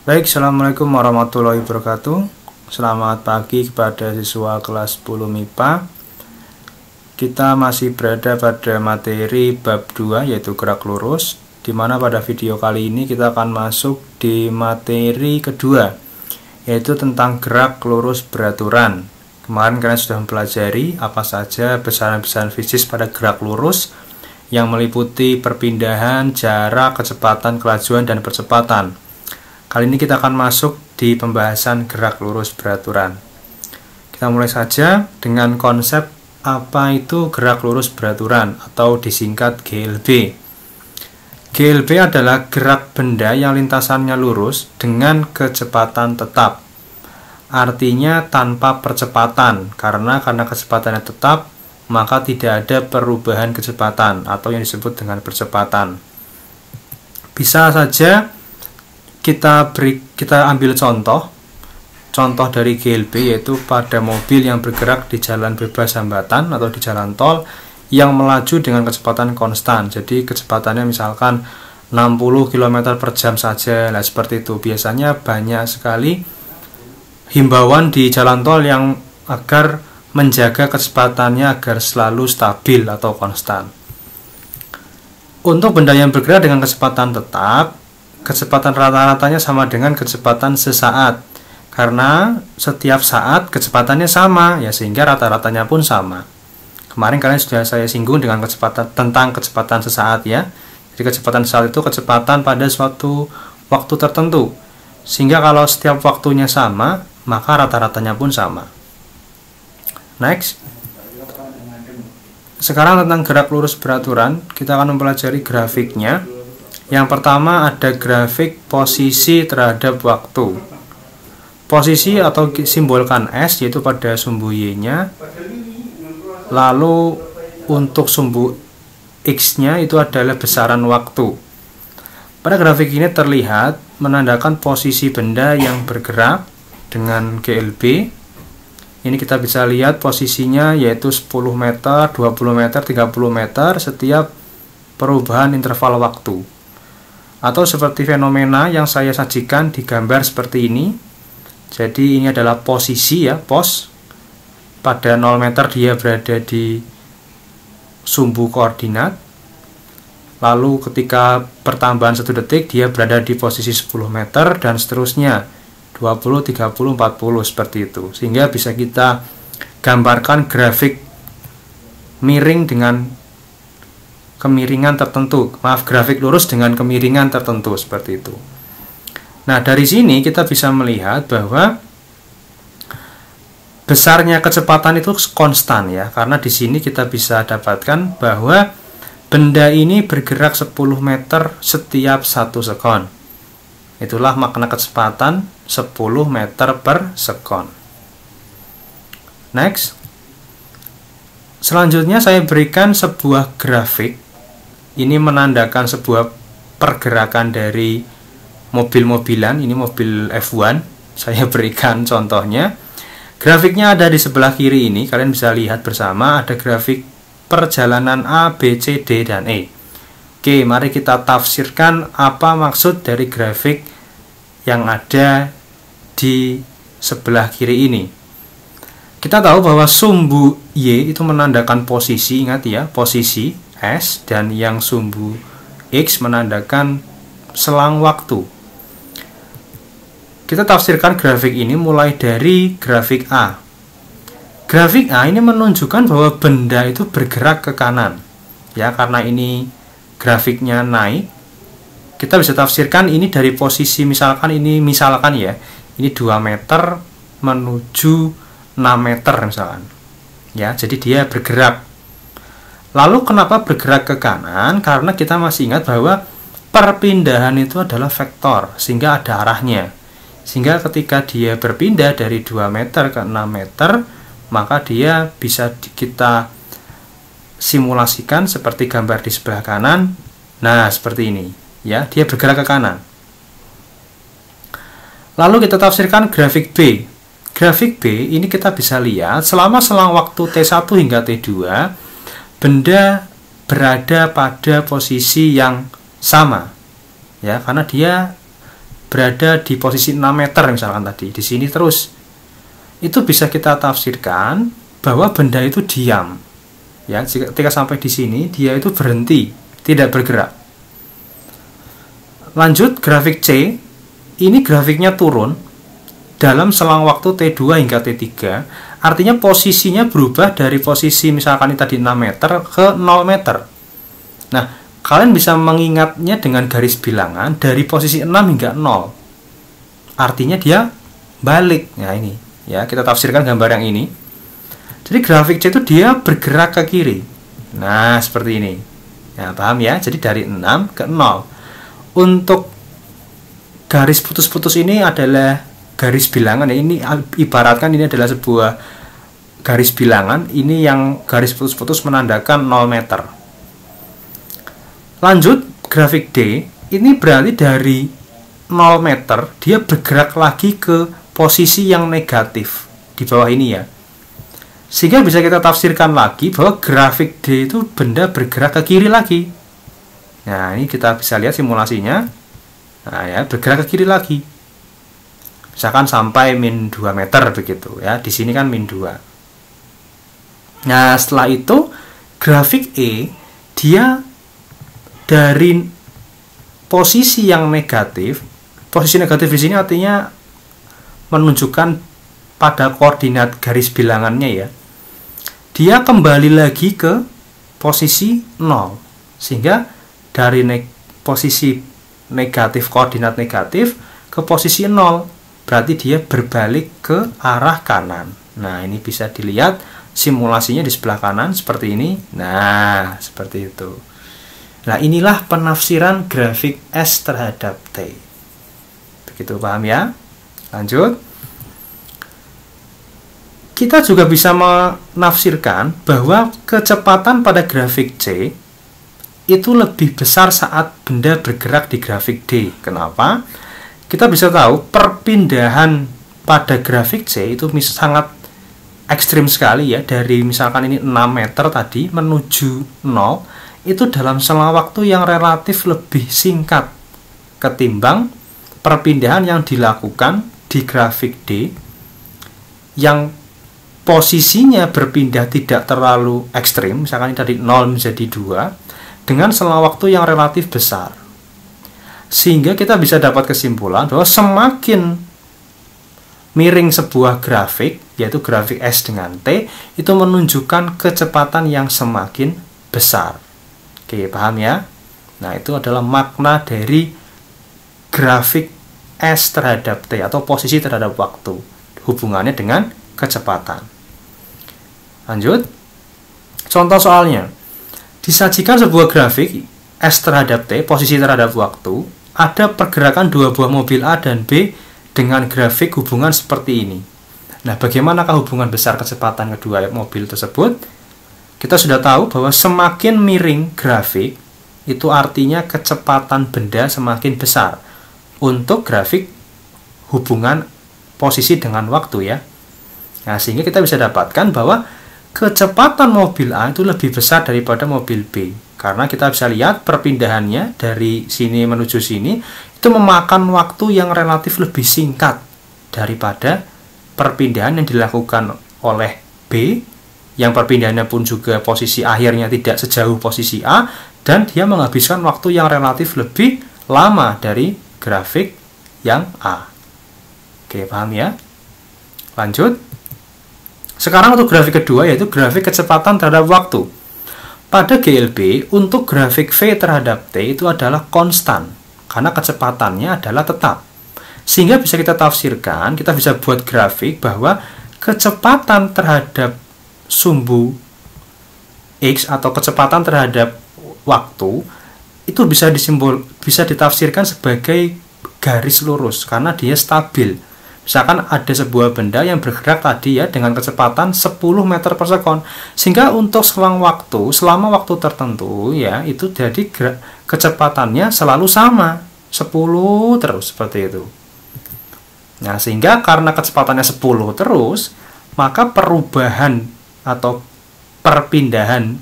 Baik, Assalamualaikum warahmatullahi wabarakatuh. Selamat pagi kepada siswa kelas 10 MIPA. Kita masih berada pada materi bab 2 yaitu gerak lurus, di mana pada video kali ini kita akan masuk di materi kedua yaitu tentang gerak lurus beraturan. Kemarin kalian sudah mempelajari apa saja besaran-besaran fisis pada gerak lurus yang meliputi perpindahan, jarak, kecepatan, kelajuan, dan percepatan. Kali ini kita akan masuk di pembahasan gerak lurus beraturan. Kita mulai saja dengan konsep apa itu gerak lurus beraturan atau disingkat GLB. GLB adalah gerak benda yang lintasannya lurus dengan kecepatan tetap. Artinya tanpa percepatan, karena kecepatannya tetap, maka tidak ada perubahan kecepatan atau yang disebut dengan percepatan. Bisa saja kita ambil contoh dari GLB, yaitu pada mobil yang bergerak di jalan bebas hambatan atau di jalan tol yang melaju dengan kecepatan konstan. Jadi kecepatannya misalkan 60 km per jam saja. Nah, seperti itu. Biasanya banyak sekali himbauan di jalan tol yang agar menjaga kecepatannya agar selalu stabil atau konstan. Untuk benda yang bergerak dengan kecepatan tetap, kecepatan rata-ratanya sama dengan kecepatan sesaat, karena setiap saat kecepatannya sama, ya, sehingga rata-ratanya pun sama. Kemarin kalian sudah saya singgung dengan tentang kecepatan sesaat, ya. Jadi kecepatan sesaat itu kecepatan pada suatu waktu tertentu, sehingga kalau setiap waktunya sama, maka rata-ratanya pun sama. Next. Sekarang tentang gerak lurus beraturan, kita akan mempelajari grafiknya. Yang pertama ada grafik posisi terhadap waktu. Posisi atau simbolkan S, yaitu pada sumbu Y-nya. Lalu untuk sumbu X-nya itu adalah besaran waktu. Pada grafik ini terlihat menandakan posisi benda yang bergerak dengan GLB. Ini kita bisa lihat posisinya yaitu 10 meter, 20 meter, 30 meter setiap perubahan interval waktu. Atau seperti fenomena yang saya sajikan di gambar seperti ini. Jadi ini adalah posisi, ya, pos. Pada 0 meter dia berada di sumbu koordinat. Lalu ketika pertambahan 1 detik dia berada di posisi 10 meter dan seterusnya 20, 30, 40 seperti itu. Sehingga bisa kita gambarkan grafik miring dengan kemiringan tertentu, grafik lurus dengan kemiringan tertentu seperti itu. Nah, dari sini kita bisa melihat bahwa besarnya kecepatan itu konstan, ya, karena di sini kita bisa dapatkan bahwa benda ini bergerak 10 meter setiap 1 sekon. Itulah makna kecepatan 10 meter per sekon. Next. Selanjutnya saya berikan sebuah grafik. Ini menandakan sebuah pergerakan dari mobil-mobilan. Ini mobil F1. Saya berikan contohnya. Grafiknya ada di sebelah kiri ini. Kalian bisa lihat bersama. Ada grafik perjalanan A, B, C, D, dan E. Oke, mari kita tafsirkan apa maksud dari grafik yang ada di sebelah kiri ini. Kita tahu bahwa sumbu Y itu menandakan posisi. Ingat, ya, posisi S, dan yang sumbu X menandakan selang waktu. Kita tafsirkan grafik ini mulai dari grafik A. Grafik A ini menunjukkan bahwa benda itu bergerak ke kanan, ya, karena ini grafiknya naik. Kita bisa tafsirkan ini dari posisi misalkan ya, ini 2 meter menuju 6 meter misalkan. Ya, jadi dia bergerak. Lalu kenapa bergerak ke kanan? Karena kita masih ingat bahwa perpindahan itu adalah vektor, sehingga ada arahnya. Sehingga ketika dia berpindah dari 2 meter ke 6 meter, maka dia bisa kita simulasikan seperti gambar di sebelah kanan. Nah, seperti ini, ya, dia bergerak ke kanan. Lalu kita tafsirkan grafik B. Grafik B ini kita bisa lihat selama selang waktu T1 hingga T2, benda berada pada posisi yang sama, ya, karena dia berada di posisi 6 meter misalkan tadi, di sini terus. Itu bisa kita tafsirkan bahwa benda itu diam. Ya, ketika sampai di sini dia itu berhenti, tidak bergerak. Lanjut grafik C, ini grafiknya turun dalam selang waktu T2 hingga T3, artinya posisinya berubah dari posisi misalkan ini tadi 6 meter ke 0 meter. Nah, kalian bisa mengingatnya dengan garis bilangan dari posisi 6 hingga 0. Artinya dia balik. Nah, ini ya, kita tafsirkan gambar yang ini. Jadi grafik C itu dia bergerak ke kiri. Nah, seperti ini. Nah, paham ya? Jadi dari 6 ke 0. Untuk garis putus-putus ini adalah garis bilangan. Ini ibaratkan ini adalah sebuah garis bilangan. Ini yang garis putus-putus menandakan 0 meter. Lanjut, grafik D. Ini berarti dari 0 meter dia bergerak lagi ke posisi yang negatif di bawah ini ya. Sehingga bisa kita tafsirkan lagi bahwa grafik D itu benda bergerak ke kiri lagi. Nah, ini kita bisa lihat simulasinya. Nah, ya, bergerak ke kiri lagi. Misalkan sampai min 2 meter begitu ya. Di sini kan min 2. Nah, setelah itu grafik E dia dari posisi yang negatif. Posisi negatif di sini artinya menunjukkan pada koordinat garis bilangannya ya. Dia kembali lagi ke posisi 0. Sehingga dari posisi negatif, koordinat negatif ke posisi 0. Berarti dia berbalik ke arah kanan. Nah, ini bisa dilihat simulasinya di sebelah kanan seperti ini. Nah, seperti itu. Nah, inilah penafsiran grafik S terhadap T. Begitu, paham ya? Lanjut. Kita juga bisa menafsirkan bahwa kecepatan pada grafik C itu lebih besar saat benda bergerak di grafik D. Kenapa? Kita bisa tahu perpindahan pada grafik C itu sangat ekstrim sekali ya. Dari misalkan ini 6 meter tadi menuju 0, itu dalam selang waktu yang relatif lebih singkat ketimbang perpindahan yang dilakukan di grafik D yang posisinya berpindah tidak terlalu ekstrim, misalkan dari 0 menjadi 2, dengan selang waktu yang relatif besar. Sehingga kita bisa dapat kesimpulan bahwa semakin miring sebuah grafik, yaitu grafik S dengan T, itu menunjukkan kecepatan yang semakin besar. Oke, paham ya? Nah, itu adalah makna dari grafik S terhadap T atau posisi terhadap waktu. Hubungannya dengan kecepatan. Lanjut. Contoh soalnya. Disajikan sebuah grafik S terhadap T, posisi terhadap waktu, ada pergerakan dua buah mobil A dan B dengan grafik hubungan seperti ini. Nah, bagaimanakah hubungan besar kecepatan kedua mobil tersebut? Kita sudah tahu bahwa semakin miring grafik, itu artinya kecepatan benda semakin besar untuk grafik hubungan posisi dengan waktu ya. Nah, sehingga kita bisa dapatkan bahwa kecepatan mobil A itu lebih besar daripada mobil B. Karena kita bisa lihat perpindahannya dari sini menuju sini itu memakan waktu yang relatif lebih singkat daripada perpindahan yang dilakukan oleh B, yang perpindahannya pun juga posisi akhirnya tidak sejauh posisi A, dan dia menghabiskan waktu yang relatif lebih lama dari grafik yang A. Oke, paham ya? Lanjut. Sekarang untuk grafik kedua, yaitu grafik kecepatan terhadap waktu. Pada GLB, untuk grafik V terhadap T itu adalah konstan, karena kecepatannya adalah tetap. Sehingga bisa kita tafsirkan, kita bisa buat grafik bahwa kecepatan terhadap sumbu X atau kecepatan terhadap waktu itu bisa ditafsirkan sebagai garis lurus, karena dia stabil. Misalkan ada sebuah benda yang bergerak tadi ya dengan kecepatan 10 meter per sekon. Sehingga untuk selama waktu tertentu ya itu jadi kecepatannya selalu sama 10 terus seperti itu. Nah, sehingga karena kecepatannya 10 terus, maka perubahan atau perpindahan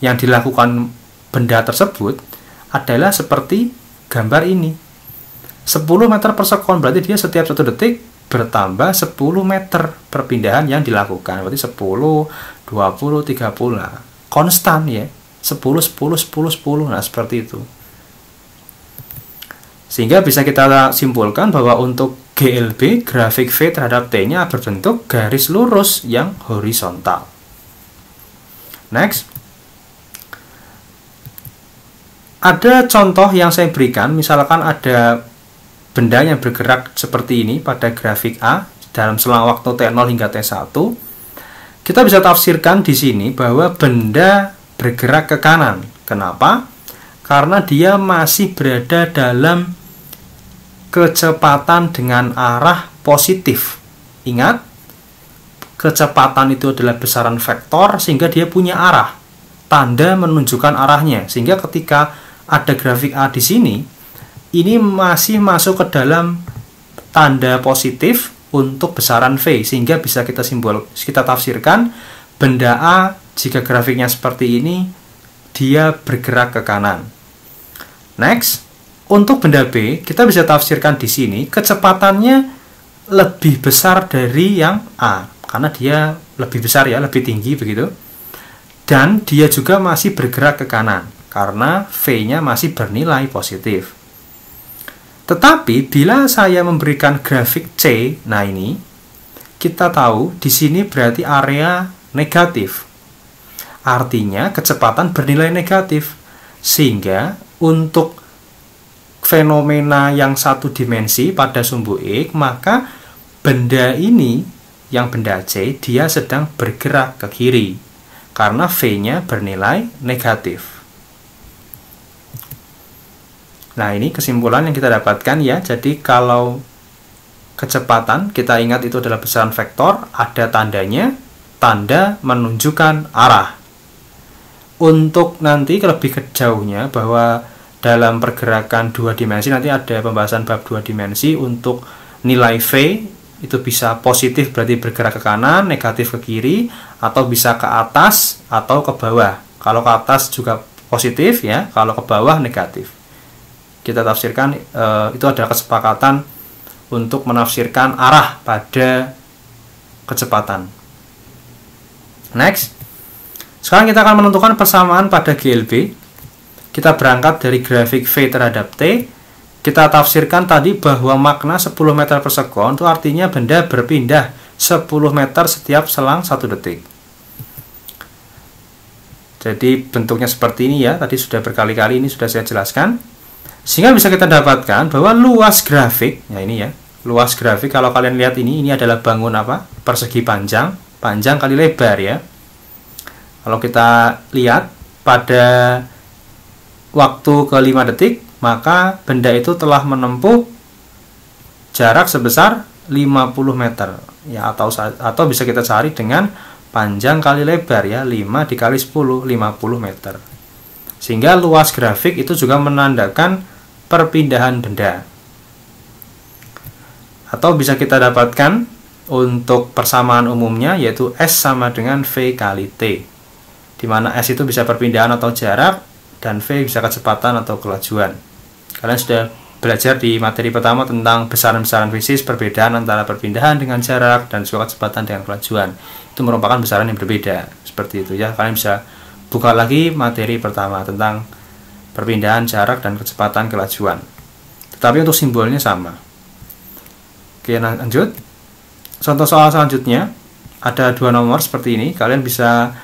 yang dilakukan benda tersebut adalah seperti gambar ini. 10 meter per sekon, berarti dia setiap 1 detik bertambah 10 meter perpindahan yang dilakukan. Berarti 10, 20, 30. Nah, konstan ya. 10, 10, 10, 10. Nah, seperti itu. Sehingga bisa kita simpulkan bahwa untuk GLB, grafik V terhadap T-nya berbentuk garis lurus yang horizontal. Next. Ada contoh yang saya berikan, misalkan ada benda yang bergerak seperti ini pada grafik A dalam selang waktu T0 hingga T1. Kita bisa tafsirkan di sini bahwa benda bergerak ke kanan. Kenapa? Karena dia masih berada dalam kecepatan dengan arah positif. Ingat, kecepatan itu adalah besaran vektor sehingga dia punya arah. Tanda menunjukkan arahnya. Sehingga ketika ada grafik A di sini, ini masih masuk ke dalam tanda positif untuk besaran V, sehingga bisa kita tafsirkan benda A jika grafiknya seperti ini, dia bergerak ke kanan. Next, untuk benda B, kita bisa tafsirkan di sini kecepatannya lebih besar dari yang A, karena dia lebih besar ya, lebih tinggi begitu. Dan dia juga masih bergerak ke kanan, karena V-nya masih bernilai positif. Tetapi bila saya memberikan grafik C, nah ini kita tahu di sini berarti area negatif. Artinya kecepatan bernilai negatif. Sehingga untuk fenomena yang satu dimensi pada sumbu X, maka benda ini yang benda C dia sedang bergerak ke kiri karena V-nya bernilai negatif. Nah, ini kesimpulan yang kita dapatkan ya. Jadi kalau kecepatan, kita ingat itu adalah besaran vektor, ada tandanya, tanda menunjukkan arah. Untuk nanti lebih ke jauhnya, bahwa dalam pergerakan 2 dimensi, nanti ada pembahasan bab 2 dimensi, untuk nilai V, itu bisa positif berarti bergerak ke kanan, negatif ke kiri, atau bisa ke atas atau ke bawah. Kalau ke atas juga positif ya, kalau ke bawah negatif. Kita tafsirkan itu adalah kesepakatan untuk menafsirkan arah pada kecepatan. Next, sekarang kita akan menentukan persamaan pada GLB. Kita berangkat dari grafik V terhadap T. Kita tafsirkan tadi bahwa makna 10 meter per sekon itu artinya benda berpindah 10 meter setiap selang 1 detik. Jadi bentuknya seperti ini ya, tadi sudah berkali-kali ini sudah saya jelaskan. Sehingga bisa kita dapatkan bahwa luas grafik, ya ini ya, luas grafik kalau kalian lihat ini adalah bangun apa? Persegi panjang, panjang kali lebar ya. Kalau kita lihat pada waktu ke 5 detik, maka benda itu telah menempuh jarak sebesar 50 meter ya, atau bisa kita cari dengan panjang kali lebar ya, 5 dikali 10, 50 meter. Sehingga luas grafik itu juga menandakan perpindahan benda. Atau bisa kita dapatkan untuk persamaan umumnya, yaitu S sama dengan V kali T, di mana S itu bisa perpindahan atau jarak dan V bisa kecepatan atau kelajuan. Kalian sudah belajar di materi pertama tentang besaran-besaran fisis, perbedaan antara perpindahan dengan jarak dan juga kecepatan dengan kelajuan. Itu merupakan besaran yang berbeda. Seperti itu ya. Kalian bisa buka lagi materi pertama tentang perpindahan, jarak, dan kecepatan kelajuan. Tetapi untuk simbolnya sama. Oke, lanjut. Contoh soal selanjutnya, ada 2 nomor seperti ini. Kalian bisa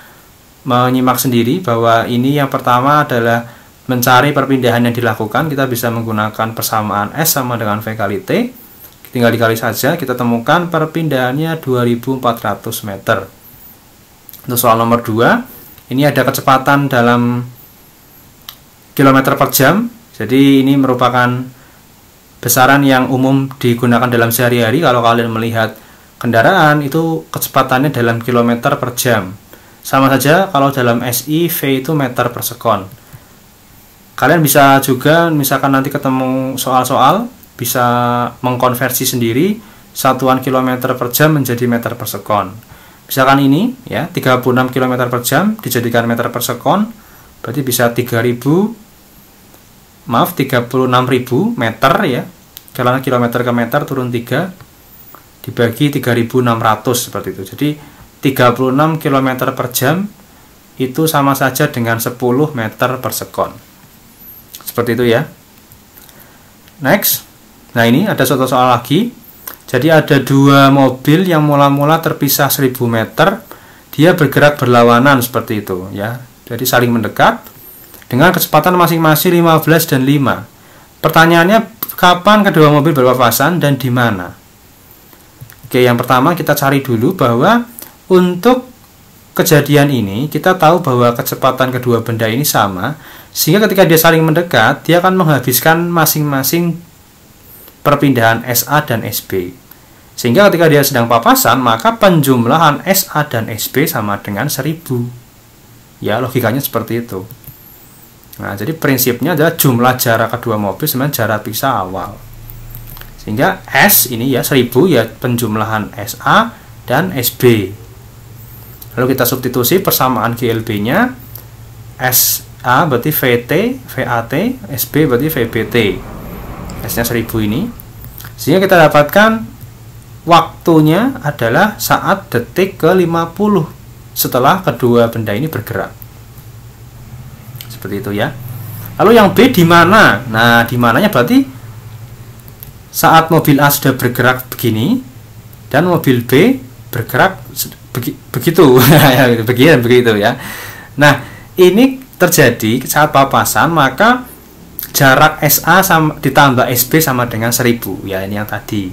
menyimak sendiri bahwa ini yang pertama adalah mencari perpindahan yang dilakukan. Kita bisa menggunakan persamaan S sama dengan V kali T. Tinggal dikali saja, kita temukan perpindahannya 2400 meter. Untuk soal nomor 2, ini ada kecepatan dalam kilometer per jam. Jadi ini merupakan besaran yang umum digunakan dalam sehari-hari. Kalau kalian melihat kendaraan itu kecepatannya dalam kilometer per jam. Sama saja kalau dalam SI, V itu meter per sekon. Kalian bisa juga misalkan nanti ketemu soal-soal, bisa mengkonversi sendiri satuan kilometer per jam menjadi meter per sekon. Misalkan ini ya, 36 km per jam dijadikan meter per sekon, berarti bisa 36.000 meter ya. karena kilometer ke meter turun 3 dibagi 3600 seperti itu. Jadi 36 km per jam itu sama saja dengan 10 meter per sekon. Seperti itu ya. Next. Nah, ini ada satu soal lagi. Jadi ada dua mobil yang mula-mula terpisah 1000 meter, dia bergerak berlawanan seperti itu ya. Jadi saling mendekat dengan kecepatan masing-masing 15 dan 5. Pertanyaannya, kapan kedua mobil berpapasan dan di mana? Oke, yang pertama kita cari dulu bahwa untuk kejadian ini kita tahu bahwa kecepatan kedua benda ini sama, sehingga ketika dia saling mendekat, dia akan menghabiskan masing-masing perpindahan SA dan SB. Sehingga ketika dia sedang papasan, maka penjumlahan SA dan SB sama dengan 1000. Ya, logikanya seperti itu. Nah, jadi prinsipnya adalah jumlah jarak kedua mobil sama jarak pisah awal. Sehingga S ini ya 1000 ya penjumlahan SA dan SB. Lalu kita substitusi persamaan GLB-nya. SA berarti VT, VAT, SB berarti VBT. S-nya 1000 ini. Sehingga kita dapatkan waktunya adalah saat detik ke-50 setelah kedua benda ini bergerak. Seperti itu ya. Lalu yang B di mana? Nah, di mananya berarti saat mobil A sudah bergerak begini dan mobil B bergerak begitu. begitu ya. Nah, ini terjadi saat papasan, maka jarak SA ditambah SB sama dengan 1000 ya, ini yang tadi.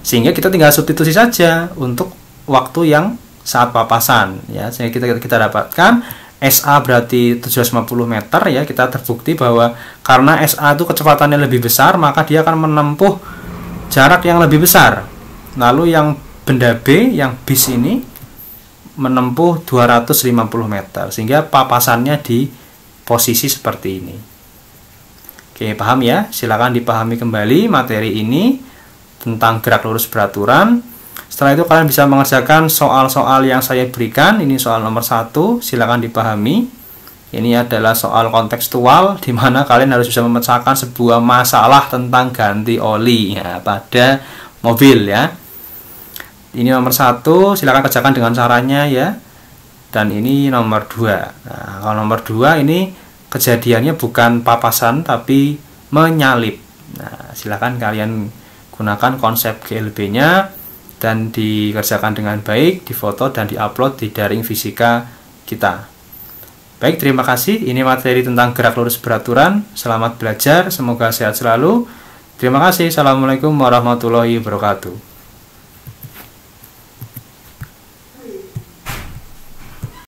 Sehingga kita tinggal substitusi saja untuk waktu yang saat papasan ya. Sehingga kita dapatkan SA berarti 750 meter ya. Kita terbukti bahwa karena SA itu kecepatannya lebih besar, maka dia akan menempuh jarak yang lebih besar. Lalu yang benda B, yang bis ini menempuh 250 meter, sehingga papasannya di posisi seperti ini. Oke, paham ya? Silakan dipahami kembali materi ini tentang gerak lurus beraturan. Setelah itu kalian bisa mengerjakan soal-soal yang saya berikan. Ini soal nomor 1, silakan dipahami. Ini adalah soal kontekstual di mana kalian harus bisa memecahkan sebuah masalah tentang ganti oli ya, pada mobil ya. Ini nomor 1, silakan kerjakan dengan caranya ya. Dan ini nomor 2. Nah, kalau nomor 2 ini kejadiannya bukan papasan tapi menyalip. Nah, silakan kalian gunakan konsep GLB-nya dan dikerjakan dengan baik, difoto dan diupload di daring fisika kita. Baik, terima kasih. Ini materi tentang gerak lurus beraturan. Selamat belajar, semoga sehat selalu. Terima kasih. Assalamualaikum warahmatullahi wabarakatuh.